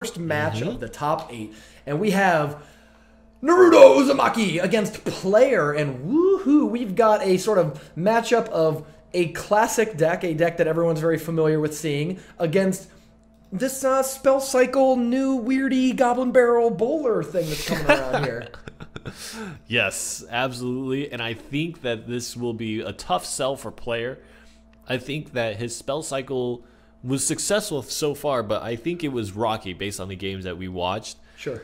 first match of the top 8, and we have Naruto Uzumaki against Player, and woohoo, we've got a sort of matchup of a classic deck, a deck that everyone's very familiar with seeing, against this spell cycle new weirdy Goblin Barrel Bowler thing that's coming around here. Yes, absolutely, and I think that this will be a tough sell for Player. I think that his spell cycle was successful so far, but I think it was rocky based on the games that we watched. Sure.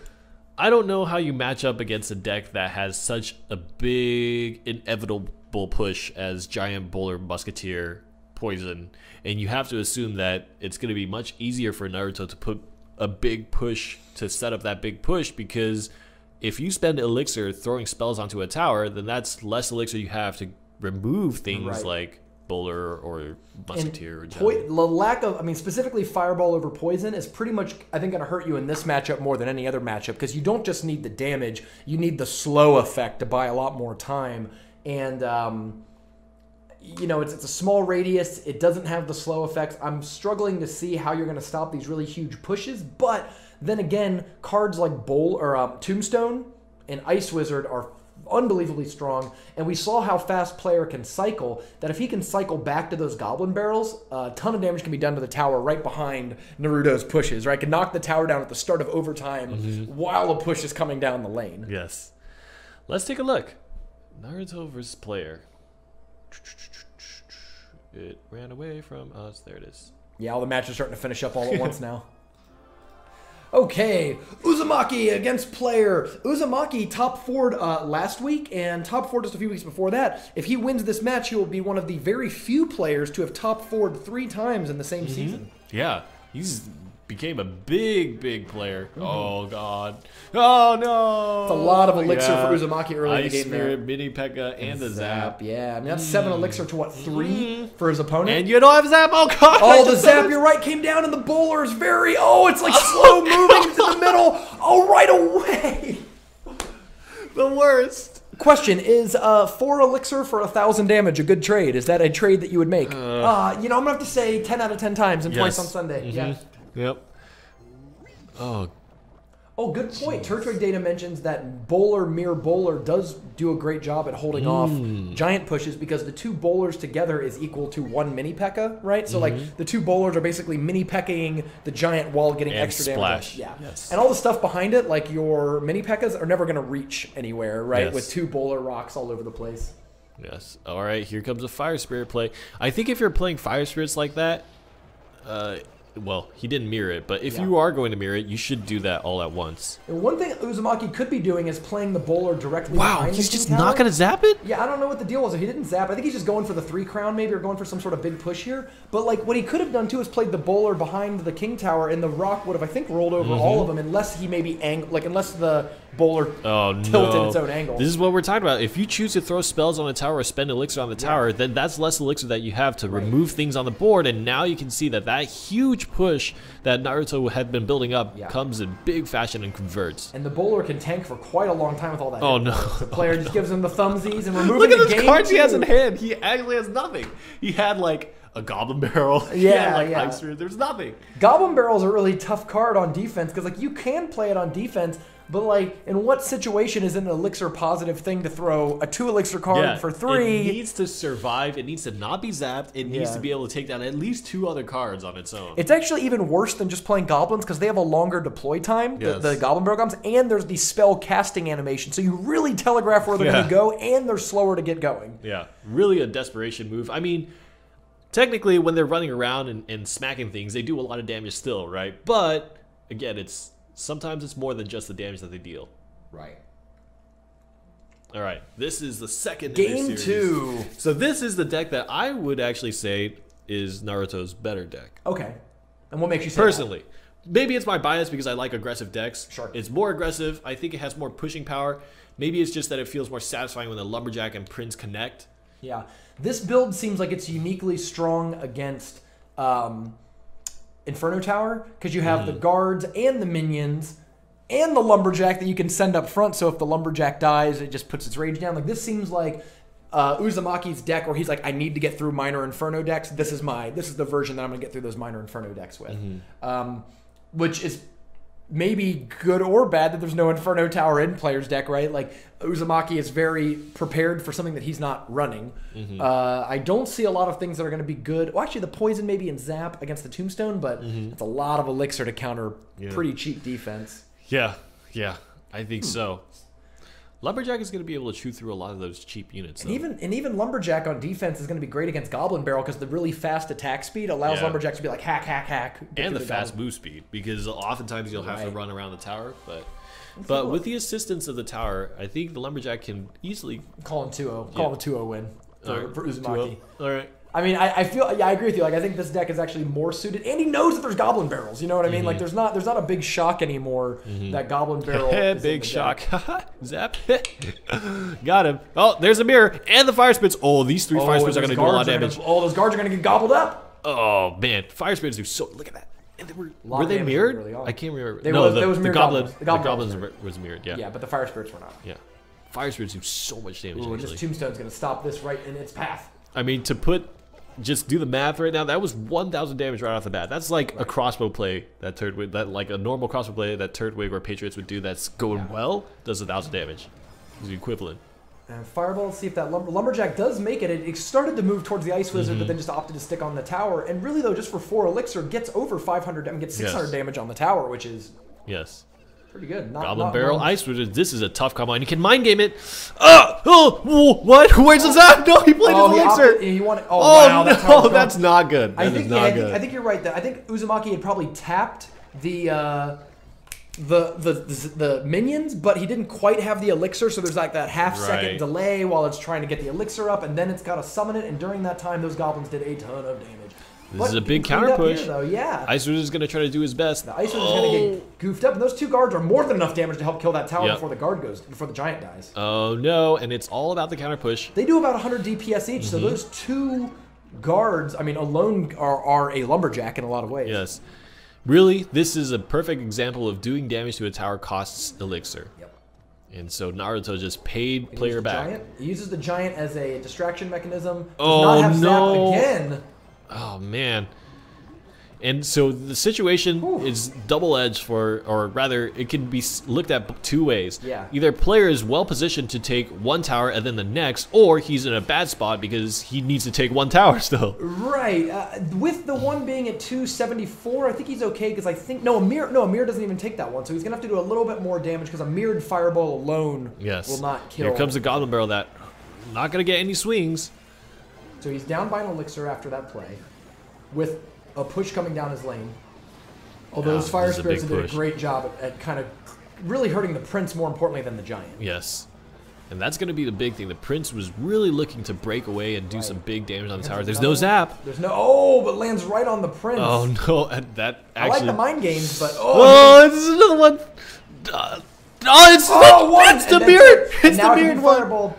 I don't know how you match up against a deck that has such a big, inevitable push as Giant Bowler Musketeer Poison, and you have to assume that it's going to be much easier for Naruto to put a big push to set up that big push, because if you spend Elixir throwing spells onto a tower, then that's less Elixir you have to remove things like Bowler or Musketeer. The lack of, I mean, specifically Fireball over Poison is pretty much, I think, going to hurt you in this matchup more than any other matchup, because you don't just need the damage, you need the slow effect to buy a lot more time. And, you know, it's a small radius, it doesn't have the slow effects. I'm struggling to see how you're going to stop these really huge pushes, but then again, cards like Tombstone and Ice Wizard are unbelievably strong, and we saw how fast Player can cycle, that if he can cycle back to those Goblin Barrels, a ton of damage can be done to the tower right behind Naruto's pushes, right? Can knock the tower down at the start of overtime while a push is coming down the lane. Yes. Let's take a look. Naruto versus Player. It ran away from us. There it is. Yeah, all the matches are starting to finish up all at once now. Okay, Uzumaki against Player. Uzumaki top 4'd last week and top 4'd just a few weeks before that. If he wins this match, he will be one of the very few players to have top 4'd 3 times in the same season. Yeah, he's became a big player. Oh god. Oh no. It's a lot of elixir for Uzumaki early in the game. Spirit, Mini P.E.K.K.A, and the Zap. Yeah, I mean that's 7 elixir to what, 3 for his opponent? And you don't have Zap. Oh god. Oh, the Zap, you're right, came down, and the Bowler is very, it's like slow moving into the middle. Oh, right away. The worst. Question, is 4 elixir for 1,000 damage a good trade? Is that a trade that you would make? You know, I'm going to have to say 10 out of 10 times and twice on Sunday. Yeah. Yep. Oh, good point. Turtwig data mentions that Bowler Mirror Bowler does do a great job at holding off giant pushes, because the 2 bowlers together is equal to 1 mini P.E.K.K.A, right? So like the 2 bowlers are basically mini P.E.K.K.ing the giant while getting extra damage. Yeah. Yes. And all the stuff behind it, like your mini P.E.K.K.As, are never going to reach anywhere, right? Yes. With 2 bowler rocks all over the place. Yes. All right, here comes a Fire Spirit play. I think if you're playing Fire Spirits like that, well, he didn't mirror it, but if you are going to mirror it, you should do that all at once. And one thing Uzumaki could be doing is playing the bowler directly behind he's the just King not Tower. going to zap it? Yeah, I don't know what the deal was. He didn't zap. I think he's just going for the 3 crown maybe, or going for some sort of big push here. But like what he could have done too is played the bowler behind the King Tower, and the rock would have, I think, rolled over all of them, unless he maybe unless the bowler tilted its own angle. This is what we're talking about. If you choose to throw spells on a tower or spend elixir on the tower, then that's less elixir that you have to remove things on the board, and now you can see that that huge push that Naruto had been building up comes in big fashion and converts. And the bowler can tank for quite a long time with all that. Oh no. The player just gives him the thumbsies and removing Look at the the game cards too. he has in hand. He actually has nothing. He had like a Goblin Barrel. He had like Ice Spirit. There's nothing. Goblin Barrel is a really tough card on defense, because like you can play it on defense, but like in what situation is it an elixir positive thing to throw a 2 elixir card for 3? It needs to survive. It needs to not be zapped. It needs to be able to take down at least 2 other cards on its own. It's actually even worse than just playing goblins, because they have a longer deploy time, the Goblin Barrel Goblins, and there's the spell casting animation, so you really telegraph where they're going to go, and they're slower to get going. Yeah, really a desperation move. I mean, technically when they're running around and smacking things, they do a lot of damage still, right? But again, sometimes it's more than just the damage that they deal. Right. All right, this is the second Game 2. So this is the deck that I would actually say is Naruto's better deck. Okay. And what makes you say personally? Maybe it's my bias because I like aggressive decks. Sure. It's more aggressive. I think it has more pushing power. Maybe it's just that it feels more satisfying when the Lumberjack and Prince connect. Yeah. This build seems like it's uniquely strong against Inferno Tower, because you have the guards and the minions and the Lumberjack that you can send up front, so if the Lumberjack dies, it just puts its rage down. Like, this seems like Uzumaki's deck where he's like, I need to get through minor Inferno decks. This is the version that I'm going to get through those minor Inferno decks with. Which is maybe good or bad that there's no Inferno Tower in player's deck, right? Like, Uzumaki is very prepared for something that he's not running. I don't see a lot of things that are going to be good. Well, actually, the Poison maybe in Zap against the Tombstone, but it's a lot of Elixir to counter pretty cheap defense. Yeah, I think so. Lumberjack is going to be able to chew through a lot of those cheap units. And even Lumberjack on defense is going to be great against Goblin Barrel because the really fast attack speed allows Lumberjack to be like hack, hack, hack. And the fast move speed, because oftentimes you'll have to run around the tower. But with the assistance of the tower, I think the Lumberjack can easily... Call him 2-0. Call him a 2-0 win for Uzumaki. All right. I mean, I feel, I agree with you. Like, I think this deck is actually more suited, and he knows that there's Goblin Barrels. You know what I mean? Like, there's not a big shock anymore that Goblin Barrel. Is big shock. Zap. Got him. Oh, there's a mirror and the fire spits. Oh, these 3 fire spits are going to do a lot of damage. Those guards are going to get gobbled up. Oh man, fire spits do so. Look at that. And were they mirrored? I can't remember. The goblins was mirrored. Yeah. Yeah, but the fire spirits were not. Yeah. Fire spirits do so much damage. Ooh, and this Tombstone's going to stop this right in its path. I mean, just do the math right now. That was 1,000 damage right off the bat. That's like a crossbow play that Turtwig, that like a normal crossbow play that Turtwig or Patriots would do. That's going well. Does 1,000 damage. Is the equivalent. And Fireball. Let's see if that Lumberjack does make it. It started to move towards the Ice Wizard, but then just opted to stick on the tower. And really though, just for 4 Elixir, gets over 500. I mean, gets 600 damage on the tower, which is pretty good. Goblin Barrel, Ice Wizard. This is a tough combo, and you can mind game it. What? Where's his Zap? No, he played his Elixir. Wow, no, that's not good. I think you're right. I think Uzumaki had probably tapped the minions, but he didn't quite have the Elixir, so there's like that half-second delay while it's trying to get the Elixir up, and then it's got to summon it, and during that time, those goblins did a ton of damage. This is a big counter push. Here, though, yeah. Ice Wizard is going to try to do his best. The Ice Wizard is going to get goofed up, and those 2 guards are more than enough damage to help kill that tower before the giant dies. Oh no, and it's all about the counter push. They do about 100 DPS each, so those 2 guards, I mean, alone are a Lumberjack in a lot of ways. Yes. Really, this is a perfect example of doing damage to a tower costs Elixir. Yep. And so Naruto just paid player back. He uses the giant as a distraction mechanism. Does not have Zap again. Oh man. And so the situation is double-edged or rather, it can be looked at 2 ways. Yeah. Either player is well positioned to take 1 tower and then the next, or he's in a bad spot because he needs to take 1 tower still. Right. With the one being at 274, I think he's okay because I think Amir doesn't even take that one, so he's gonna have to do a little bit more damage because a mirrored fireball alone will not kill. Here comes the Goblin Barrel that not gonna get any swings. So he's down by an Elixir after that play, with a push coming down his lane. Although those Fire Spirits did a great job at kind of really hurting the Prince more importantly than the Giant. Yes. And that's going to be the big thing. The Prince was really looking to break away and do some big damage on the tower. There's no Zap. There's no... but lands right on the Prince. Oh, no. And that actually... I like the mind games, but... Oh, this is another one. It's the mirrored. It's the mirrored one.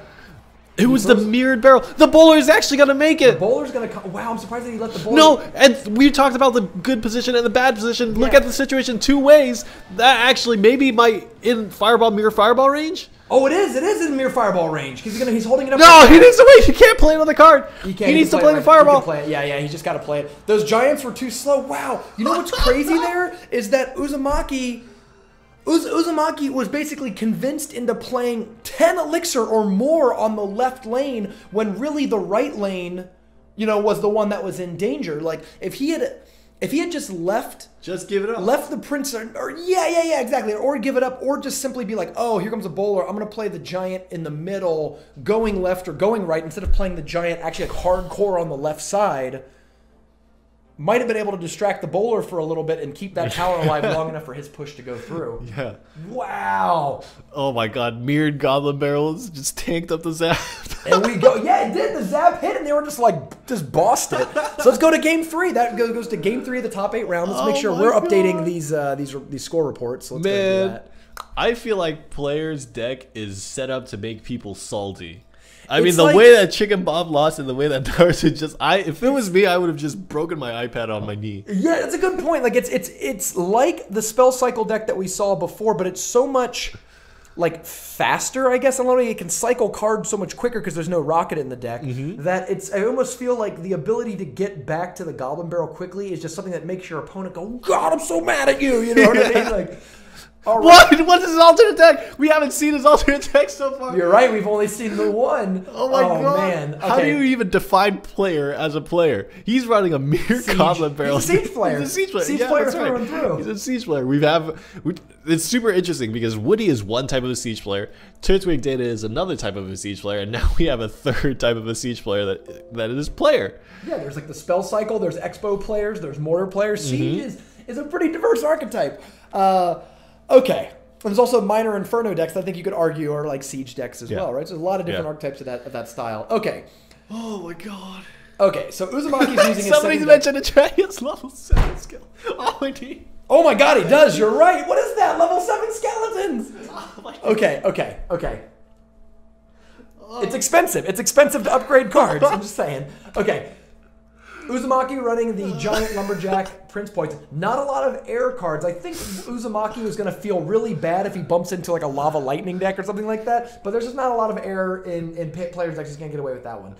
It was the mirrored barrel. The bowler is actually going to make it. The bowler's going to come. Wow, I'm surprised that he let the bowler. No, and we talked about the good position and the bad position. Look at the situation 2 ways. That actually maybe might in fireball, mirror fireball range. Oh, it is. It is in mirror fireball range because he's holding it up. No, he needs to wait. He can't play it on the card. He needs to play the fireball. He can play it. Yeah, he just got to play it. Those giants were too slow. Wow. You know what's crazy there is that Uzumaki was basically convinced into playing 10 Elixir or more on the left lane when really the right lane, was the one that was in danger. Like if he had just left, give it up, left the Prince, or exactly, or give it up, or just simply be like, oh, here comes a bowler. I'm gonna play the giant in the middle, going left or going right, instead of playing the giant actually like hardcore on the left side. Might have been able to distract the bowler for a little bit and keep that tower alive long enough for his push to go through. Yeah. Wow. Oh my God. Mirrored Goblin Barrels just tanked up the Zap. And we go, yeah, it did. The Zap hit and they were just bossed it. So let's go to game 3. That goes to game 3 of the top 8 round. Let's make sure we're updating these score reports. So let's go do that. I feel like player's deck is set up to make people salty. I mean, the way that Chicken Bob lost and the way that Naruto if it was me, I would have just broken my iPad on my knee. Yeah, that's a good point. Like it's like the Spell Cycle deck that we saw before, but it's so much like faster, I guess. It can cycle cards so much quicker because there's no rocket in the deck that I almost feel like the ability to get back to the Goblin Barrel quickly is just something that makes your opponent go, God, I'm so mad at you. You know what I mean? Like, All right. What is his alternate deck? We haven't seen his alternate deck so far. You're right. We've only seen the one. Oh my god, man. Okay. How do you even define player as a player? He's running a mere goblet barrel. He's a siege player. He's a siege player. Siege yeah, player that's through right. and through. He's a siege player. It's super interesting because Woody is one type of a siege player. Turtwig Data is another type of a siege player, and now we have a third type of a siege player that is player. Yeah, there's like the spell cycle. There's expo players. There's mortar players. Siege is a pretty diverse archetype. Okay. And there's also minor Inferno decks that I think you could argue are like siege decks as well, right? So there's a lot of different archetypes of that style. Okay. Oh my god. Okay, so Uzumaki's using his Somebody's mentioned a Dragon's level 7 skill. Oh my god. Oh my god, he does. You're right. What is that? Level 7 skeletons. Oh my god. Okay. It's expensive. It's expensive to upgrade cards. I'm just saying. Okay. Uzumaki running the Giant Lumberjack Prince Poison. Not a lot of air cards. I think Uzumaki was going to feel really bad if he bumps into like a Lava Lightning deck or something like that. But there's just not a lot of air in players' decks. Just can't get away with that one.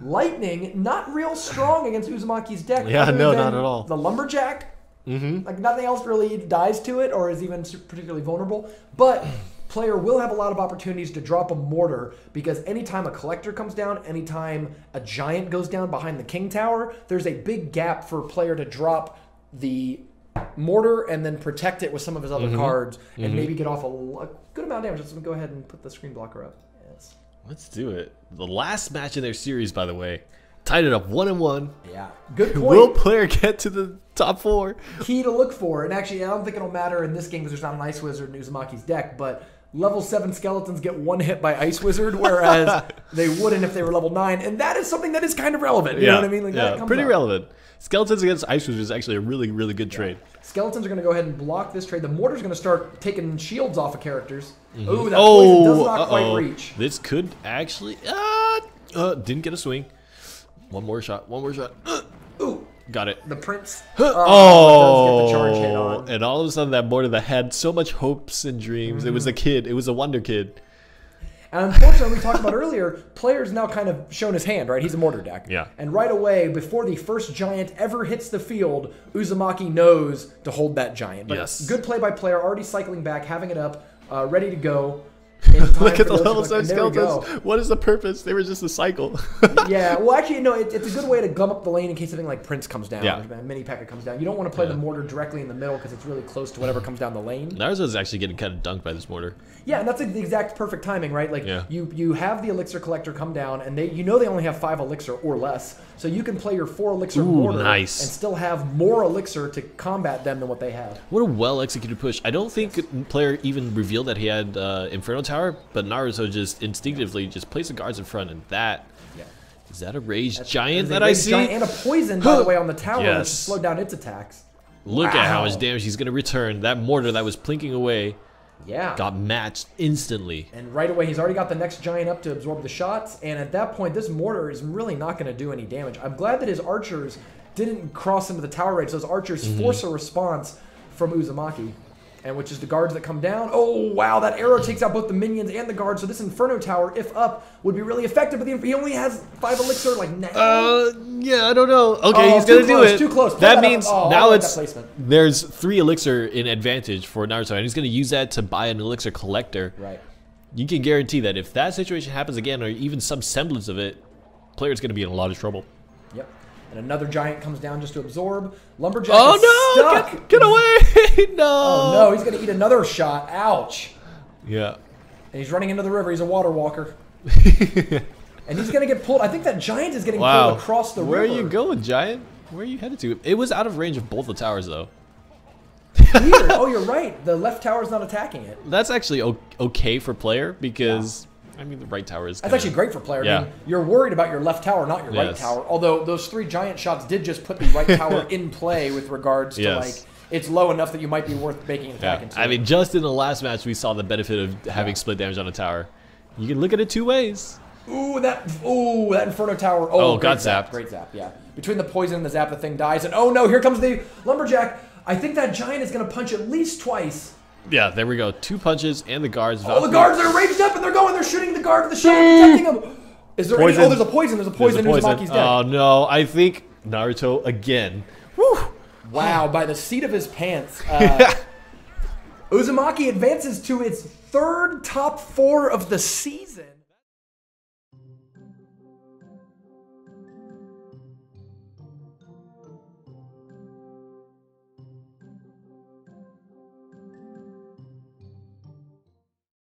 Lightning, not real strong against Uzumaki's deck. Yeah, no, not at all. The Lumberjack, like nothing else really dies to it or is even particularly vulnerable. But player will have a lot of opportunities to drop a mortar because anytime a collector comes down, anytime a giant goes down behind the king tower, there's a big gap for a player to drop the mortar and then protect it with some of his other cards and maybe get off a good amount of damage. Let's go ahead and put the screen blocker up. Yes. Let's do it. The last match in their series, by the way, tied it up 1-1. Yeah. Good point. Will player get to the top 4? Key to look for, and actually I don't think it'll matter in this game because there's not an Ice Wizard in Uzumaki's deck, but level 7 skeletons get one hit by Ice Wizard, whereas they wouldn't if they were level 9, and that is something that is kind of relevant. You know what I mean? Like, that comes pretty up. Skeletons Skeletons against Ice Wizard is actually a really, really good trade. Skeletons are going to go ahead and block this trade. The Mortar's going to start taking shields off of characters. Ooh, that poison does not quite reach. This could actually... didn't get a swing. One more shot. Ooh. Got it. The Prince. It does get the charge hit on. And all of a sudden, that Mortar that had so much hopes and dreams. It was a kid. It was a wonder kid. And unfortunately, we talked about earlier, player's now kind of shown his hand, right? He's a mortar deck. Yeah. And right away, before the first giant ever hits the field, Uzumaki knows to hold that giant. But yes. Good play by player, already cycling back, having it up, ready to go. Look at the level 7 skeletons. What is the purpose? They were just a cycle. Yeah, well, actually, no, it's a good way to gum up the lane in case something like Prince comes down, yeah. Mini P.E.K.K.A comes down. You don't want to play the mortar directly in the middle because it's really close to whatever comes down the lane. Naruto's actually getting kind of dunked by this mortar. Yeah, and that's the exact perfect timing, right? Like, you have the elixir collector come down, and they only have 5 elixir or less, so you can play your 4 elixir mortar and still have more elixir to combat them than what they have. What a well-executed push. I don't think player even revealed that he had Inferno Tower, but Naruto just instinctively just placed the guards in front, and that... Is that a raged giant that I see? Giant and a poison, by the way, on the tower to slow down its attacks. Look at how much damage he's going to return. That mortar that was plinking away got matched instantly. And right away, he's already got the next giant up to absorb the shots. And at that point, this mortar is really not going to do any damage. I'm glad that his archers didn't cross into the tower range. So those archers force a response from Uzumaki. And which is the guards that come down. Oh, wow, that arrow takes out both the minions and the guards. So this Inferno Tower, if up, would be really effective. But he only has 5 elixir, like, now. Yeah, I don't know. Okay, he's going to do it. Too close. That means now there's 3 elixir in advantage for Naruto. And he's going to use that to buy an elixir collector. Right. You can guarantee that if that situation happens again, or even some semblance of it, player's going to be in a lot of trouble. Yep. And another giant comes down just to absorb. Lumberjack is stuck. Get away! No! Oh no, he's going to eat another shot. Ouch. Yeah. And he's running into the river. He's a water walker. And he's going to get pulled. I think that giant is getting pulled across the river. Where are you going, giant? Where are you headed to? It was out of range of both the towers, though. Weird. Oh, you're right. The left tower is not attacking it. That's actually okay for player because... I mean, the right tower is... That's actually great for player. I mean, you're worried about your left tower, not your right tower. Although those 3 giant shots did just put the right tower in play with regards to, like, it's low enough that you might be worth making an attack into. I mean, just in the last match, we saw the benefit of having split damage on a tower. You can look at it 2 ways. Ooh, that Inferno Tower. Oh, got zapped. Great zap, yeah. Between the poison and the zap, the thing dies. And oh no, here comes the Lumberjack. I think that giant is going to punch at least twice. Yeah, there we go. 2 punches and the guards. Oh, the guards are raged up and they're shooting the guard with the shield, protecting him. Is there any? Oh, there's a poison. There's a poison in Uzumaki's deck. Oh no, I think Naruto again. Whew. Wow, by the seat of his pants. Uzumaki advances to its third top 4 of the season.